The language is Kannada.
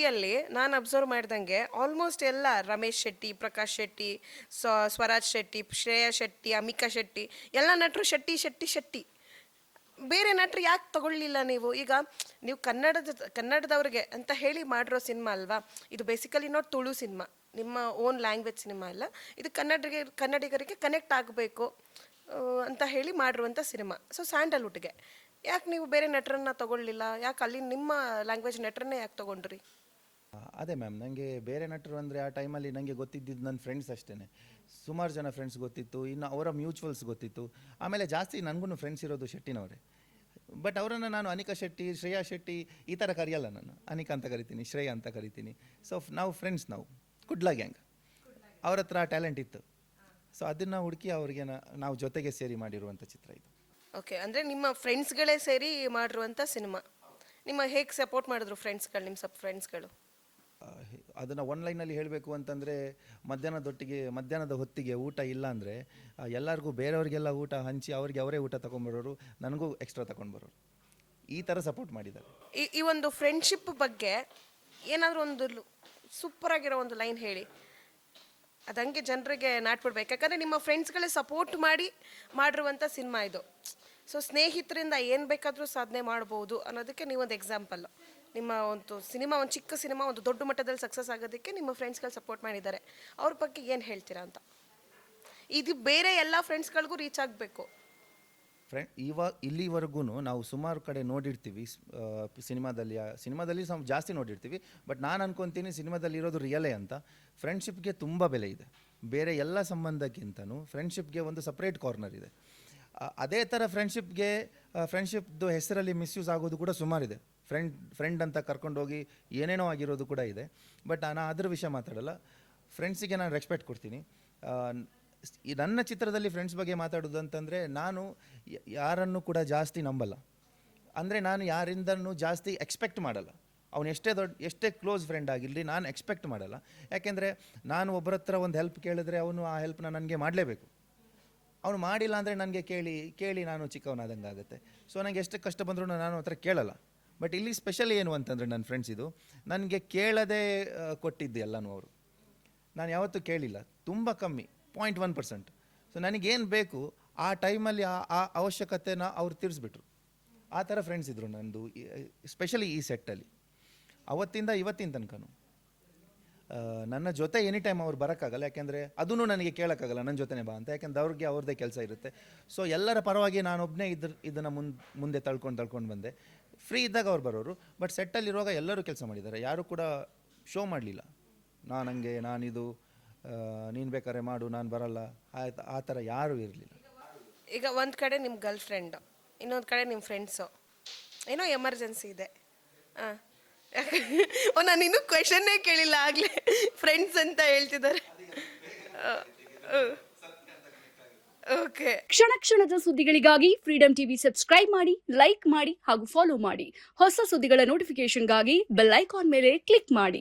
ಇಂಡಸ್ಟ್ರಿಯಲ್ಲಿ ನಾನು ಅಬ್ಸರ್ವ್ ಮಾಡ್ದಂಗೆ ಆಲ್ಮೋಸ್ಟ್ ಎಲ್ಲ ರಮೇಶ್ ಶೆಟ್ಟಿ, ಪ್ರಕಾಶ್ ಶೆಟ್ಟಿ, ಸ್ವರಾಜ್ ಶೆಟ್ಟಿ, ಶ್ರೇಯಾ ಶೆಟ್ಟಿ, ಅಮಿಕಾ ಶೆಟ್ಟಿ ಎಲ್ಲ ನಟರು ಶೆಟ್ಟಿ ಶೆಟ್ಟಿ ಶೆಟ್ಟಿ. ಬೇರೆ ನಟರು ಯಾಕೆ ತಗೊಳ್ಳಿಲ್ಲ ನೀವು? ಈಗ ನೀವು ಕನ್ನಡದವ್ರಿಗೆ ಅಂತ ಹೇಳಿ ಮಾಡಿರೋ ಸಿನಿಮಾ ಅಲ್ವಾ ಇದು? ಬೇಸಿಕಲಿ ನಾಟ್ ತುಳು ಸಿನಿಮಾ, ನಿಮ್ಮ ಓನ್ ಲ್ಯಾಂಗ್ವೇಜ್ ಸಿನಿಮಾ ಅಲ್ಲ ಇದು. ಕನ್ನಡಿಗರಿಗೆ ಕನೆಕ್ಟ್ ಆಗಬೇಕು ಅಂತ ಹೇಳಿ ಮಾಡಿರುವಂಥ ಸಿನಿಮಾ. ಸೊ ಸ್ಯಾಂಡಲ್ವುಡ್ಗೆ ಯಾಕೆ ನೀವು ಬೇರೆ ನಟರನ್ನ ತಗೊಳ್ಳಿಲ್ಲ? ಯಾಕೆ ಅಲ್ಲಿ ನಿಮ್ಮ ಲ್ಯಾಂಗ್ವೇಜ್ ನಟರನ್ನೇ ಯಾಕೆ ತಗೊಂಡ್ರಿ? ಅದೇ ಮ್ಯಾಮ್, ನನಗೆ ಬೇರೆ ನಟರು ಅಂದರೆ ಆ ಟೈಮಲ್ಲಿ ನನಗೆ ಗೊತ್ತಿದ್ದಿದ್ದು ನನ್ನ ಫ್ರೆಂಡ್ಸ್ ಅಷ್ಟೇ. ಸುಮಾರು ಜನ ಫ್ರೆಂಡ್ಸ್ ಗೊತ್ತಿತ್ತು, ಇನ್ನು ಅವರ ಮ್ಯೂಚುವಲ್ಸ್ ಗೊತ್ತಿತ್ತು. ಆಮೇಲೆ ಜಾಸ್ತಿ ನನಗೂ ಫ್ರೆಂಡ್ಸ್ ಇರೋದು ಶೆಟ್ಟಿನವರೇ. ಬಟ್ ಅವರನ್ನು ನಾನು ಅನಿಕಾ ಶೆಟ್ಟಿ, ಶ್ರೇಯಾ ಶೆಟ್ಟಿ ಈ ಥರ ಕರೆಯಲ್ಲ. ನಾನು ಅನಿಕಾ ಅಂತ ಕರಿತೀನಿ, ಶ್ರೇಯಾ ಅಂತ ಕರಿತೀನಿ. ಸೊ ನಾವು ಫ್ರೆಂಡ್ಸ್, ನಾವು ಕುಡ್ಲಾ ಗ್ಯಾಂಗ್. ಅವ್ರ ಹತ್ರ ಟ್ಯಾಲೆಂಟ್ ಇತ್ತು. ಸೊ ಅದನ್ನು ಹುಡುಕಿ ಅವ್ರಿಗೆ ನಾವು ಜೊತೆಗೆ ಸೇರಿ ಮಾಡಿರುವಂಥ ಚಿತ್ರ ಇದು. ಓಕೆ, ಅಂದರೆ ನಿಮ್ಮ ಫ್ರೆಂಡ್ಸ್ಗಳೇ ಸೇರಿ ಮಾಡಿರುವಂಥ ಸಿನಿಮಾ. ನಿಮ್ಮ ಹೇಗೆ ಸಪೋರ್ಟ್ ಮಾಡಿದ್ರು ಫ್ರೆಂಡ್ಸ್ಗಳು, ನಿಮ್ಮ ಫ್ರೆಂಡ್ಸ್ಗಳು? ಅದನ್ನು ಒನ್ಲೈನಲ್ಲಿ ಹೇಳಬೇಕು ಅಂತಂದರೆ ಮಧ್ಯಾಹ್ನದ ಹೊತ್ತಿಗೆ ಊಟ ಇಲ್ಲ ಅಂದರೆ ಎಲ್ಲರಿಗೂ ಬೇರೆಯವ್ರಿಗೆಲ್ಲ ಊಟ ಹಂಚಿ ಅವ್ರಿಗೆ ಅವರೇ ಊಟ ತೊಗೊಂಬರೋರು, ನನಗೂ ಎಕ್ಸ್ಟ್ರಾ ತೊಗೊಂಡ್ಬರೋರು. ಈ ಥರ ಸಪೋರ್ಟ್ ಮಾಡಿದ್ದಾರೆ. ಈ ಒಂದು ಫ್ರೆಂಡ್ಶಿಪ್ ಬಗ್ಗೆ ಏನಾದರೂ ಒಂದು ಸೂಪರಾಗಿರೋ ಒಂದು ಲೈನ್ ಹೇಳಿ, ಅದಂಗೆ ಜನರಿಗೆ ನಾಟ್ಬಿಡ್ಬೇಕು. ಯಾಕಂದರೆ ನಿಮ್ಮ ಫ್ರೆಂಡ್ಸ್ಗಳೇ ಸಪೋರ್ಟ್ ಮಾಡಿರುವಂಥ ಸಿನಿಮಾ ಇದು. ಸೊ ಸ್ನೇಹಿತರಿಂದ ಏನು ಬೇಕಾದರೂ ಸಾಧನೆ ಮಾಡ್ಬೋದು ಅನ್ನೋದಕ್ಕೆ ನೀವೊಂದು ಎಕ್ಸಾಂಪಲ್ಲು. ನಿಮ್ಮ ಒಂದು ಸಿನಿಮಾ, ಒಂದು ಚಿಕ್ಕ ಸಿನಿಮಾ ಒಂದು ದೊಡ್ಡ ಮಟ್ಟದಲ್ಲಿ ಸಕ್ಸಸ್ ಆಗೋದಕ್ಕೆ ನಿಮ್ಮ ಫ್ರೆಂಡ್ಸ್ಗಳು ಸಪೋರ್ಟ್ ಮಾಡಿದ್ದಾರೆ. ಅವ್ರ ಬಗ್ಗೆ ಏನು ಹೇಳ್ತೀರಾ ಅಂತ? ಇದು ಬೇರೆ ಎಲ್ಲ ಫ್ರೆಂಡ್ಸ್ಗಳಿಗೂ ರೀಚ್ ಆಗಬೇಕು. ಇಲ್ಲಿವರೆಗೂ ನಾವು ಸುಮಾರು ಕಡೆ ನೋಡಿರ್ತೀವಿ ಸಿನಿಮಾದಲ್ಲಿ ಜಾಸ್ತಿ ನೋಡಿರ್ತೀವಿ. ಬಟ್ ನಾನು ಅನ್ಕೊತೀನಿ ಸಿನಿಮಾದಲ್ಲಿ ಇರೋದು ರಿಯಲೇ ಅಂತ. ಫ್ರೆಂಡ್ಶಿಪ್ಗೆ ತುಂಬ ಬೆಲೆ ಇದೆ. ಬೇರೆ ಎಲ್ಲ ಸಂಬಂಧಕ್ಕಿಂತನೂ ಫ್ರೆಂಡ್ಶಿಪ್ಗೆ ಒಂದು ಸಪ್ರೇಟ್ ಕಾರ್ನರ್ ಇದೆ. ಅದೇ ಥರ ಫ್ರೆಂಡ್ಶಿಪ್ದು ಹೆಸರಲ್ಲಿ ಮಿಸ್ಯೂಸ್ ಆಗೋದು ಕೂಡ ಸುಮಾರಿದೆ. ಫ್ರೆಂಡ್ ಅಂತ ಕರ್ಕೊಂಡೋಗಿ ಏನೇನೋ ಆಗಿರೋದು ಕೂಡ ಇದೆ. ಬಟ್ ನಾನು ಅದ್ರ ವಿಷಯ ಮಾತಾಡಲ್ಲ. ಫ್ರೆಂಡ್ಸಿಗೆ ನಾನು ರೆಸ್ಪೆಕ್ಟ್ ಕೊಡ್ತೀನಿ. ನನ್ನ ಚಿತ್ರದಲ್ಲಿ ಫ್ರೆಂಡ್ಸ್ ಬಗ್ಗೆ ಮಾತಾಡೋದು ಅಂತಂದರೆ, ನಾನು ಯಾರನ್ನು ಕೂಡ ಜಾಸ್ತಿ ನಂಬಲ್ಲ. ಅಂದರೆ ನಾನು ಯಾರಿಂದನೂ ಜಾಸ್ತಿ ಎಕ್ಸ್ಪೆಕ್ಟ್ ಮಾಡಲ್ಲ. ಅವನು ಎಷ್ಟೇ ಕ್ಲೋಸ್ ಫ್ರೆಂಡ್ ಆಗಿರಲಿ, ನಾನು ಎಕ್ಸ್ಪೆಕ್ಟ್ ಮಾಡಲ್ಲ. ಯಾಕೆಂದರೆ ನಾನು ಒಬ್ಬರ ಹತ್ರ ಒಂದು ಹೆಲ್ಪ್ ಕೇಳಿದ್ರೆ ಅವನು ಆ ಹೆಲ್ಪ್ನ ನನಗೆ ಮಾಡಲೇಬೇಕು. ಅವನು ಮಾಡಿಲ್ಲ ಅಂದರೆ ನನಗೆ ಕೇಳಿ ನಾನು ಚಿಕ್ಕವನಾದಂಗೆ ಆಗುತ್ತೆ. ಸೊ ನನಗೆ ಎಷ್ಟು ಕಷ್ಟ ಬಂದರೂ ನಾನು ಹತ್ರ ಕೇಳಲ್ಲ. ಬಟ್ ಇಲ್ಲಿ ಸ್ಪೆಷಲ್ ಏನು ಅಂತಂದರೆ, ನನ್ನ ಫ್ರೆಂಡ್ಸ್ ಇದು ನನಗೆ ಕೇಳದೆ ಕೊಟ್ಟಿದ್ದು ಎಲ್ಲನೂ ಅವರು. ನಾನು ಯಾವತ್ತೂ ಕೇಳಿಲ್ಲ, ತುಂಬ ಕಮ್ಮಿ, 0.1%. ಸೊ ನನಗೇನು ಬೇಕು ಆ ಟೈಮಲ್ಲಿ ಆ ಅವಶ್ಯಕತೆನ ಅವ್ರು ತೀರಿಸ್ಬಿಟ್ರು. ಆ ಥರ ಫ್ರೆಂಡ್ಸ್ ಇದ್ದರು ನನ್ನದು, ಸ್ಪೆಷಲಿ ಈ ಸೆಟ್ಟಲ್ಲಿ. ಅವತ್ತಿಂದ ಇವತ್ತಿನ ತನಕನೂ ನನ್ನ ಜೊತೆ ಎನಿ ಟೈಮ್ ಅವ್ರು ಬರೋಕ್ಕಾಗಲ್ಲ. ಯಾಕೆಂದರೆ ಅದನ್ನು ನನಗೆ ಕೇಳೋಕ್ಕಾಗಲ್ಲ ನನ್ನ ಜೊತೆನೇ ಬಾ ಅಂತ. ಯಾಕೆಂದ್ರೆ ಅವ್ರದ್ದೇ ಕೆಲಸ ಇರುತ್ತೆ. ಸೊ ಎಲ್ಲರ ಪರವಾಗಿ ನಾನೊಬ್ಬನೇ ಇದನ್ನು ಮುಂದೆ ತಳ್ಕೊಂಡು ಬಂದೆ. ಫ್ರೀ ಇದ್ದಾಗ ಅವ್ರು ಬರೋರು. ಬಟ್ ಸೆಟ್ಟಲ್ಲಿರುವಾಗ ಎಲ್ಲರೂ ಕೆಲಸ ಮಾಡಿದ್ದಾರೆ. ಯಾರೂ ಕೂಡ ಶೋ ಮಾಡಲಿಲ್ಲ, ನಾನಿದು ನೀನು ಬೇಕಾದ್ರೆ ಮಾಡು, ನಾನು ಬರಲ್ಲ, ಆ ಥರ ಯಾರೂ ಇರಲಿಲ್ಲ. ಈಗ ಒಂದು ಕಡೆ ನಿಮ್ಮ ಗರ್ಲ್ ಫ್ರೆಂಡು, ಇನ್ನೊಂದು ಕಡೆ ನಿಮ್ಮ ಫ್ರೆಂಡ್ಸು, ಏನೋ ಎಮರ್ಜೆನ್ಸಿ ಇದೆ. ನಾನು ಇನ್ನೂ ಕ್ವೆಶನ್ನೇ ಕೇಳಿಲ್ಲ, ಆಗಲೇ ಫ್ರೆಂಡ್ಸ್ ಅಂತ ಹೇಳ್ತಿದ್ದಾರೆ. ಓಕೆ. ಕ್ಷಣ ಕ್ಷಣದ ಸುದ್ದಿಗಳಿಗಾಗಿ ಫ್ರೀಡಂ ಟಿವಿ ಸಬ್ಸ್ಕ್ರೈಬ್ ಮಾಡಿ, ಲೈಕ್ ಮಾಡಿ ಹಾಗೂ ಫಾಲೋ ಮಾಡಿ. ಹೊಸ ಸುದ್ದಿಗಳ ನೋಟಿಫಿಕೇಶನ್ಗಾಗಿ ಬೆಲ್ ಐಕಾನ್ ಮೇಲೆ ಕ್ಲಿಕ್ ಮಾಡಿ.